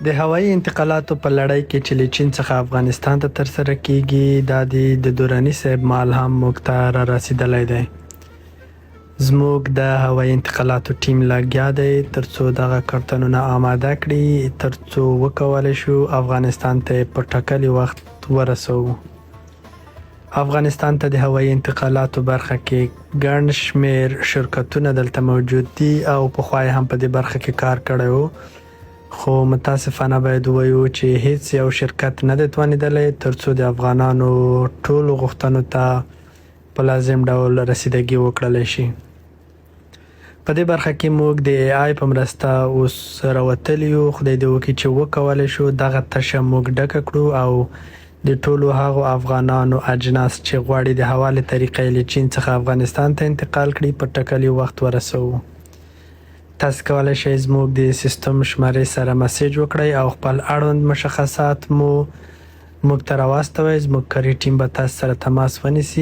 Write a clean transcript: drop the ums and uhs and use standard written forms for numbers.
د هوایي انتقالاتو په لړۍ کې چې له چین څخه افغانستان ته ترسره کیږي دا د دراني صاحب مال هم موږ ته را رسیدلی دی. زموږ د هوایي انتقالاتو ټیم لګیا دی ترڅو دغه کارتنونه آماده کړي ترڅو وکولی شو افغانستان ته په ټاکلي وخت ورسوو. افغانستان ته د هوایي انتقالاتو برخه کې ګڼ شمېر شرکتونه دلته موجود دي او پخوا هم په دې برخه کې کار کړی و، خو متاسفانه باید ووایو چې هیڅ یو شرکت نه دی توانېدلی ترڅو د افغانانو ټولو غوښتنو ته په لازم ډول رسیدګي وکړلی شي. په دې برخه کې موږ د AI په مرسته اوس راوتلي یو. خدای دې وکړي چې وکولی شو دغه تشه موږ ډکه کړو او د ټولو هغو افغانانو اجناس چې غواړي د حوالې طریقې له چین څخه افغانستان ته انتقال کړي په ټاکلي وخت ورسوو. تاسو کولی شئ زموږ د سیستم شمارې سره مسیج وکړئ او خپل اړوند مشخصات مو موږ ته راواستوئ. زموږ کاري ټیم به تاسو سره تماس ونیسي.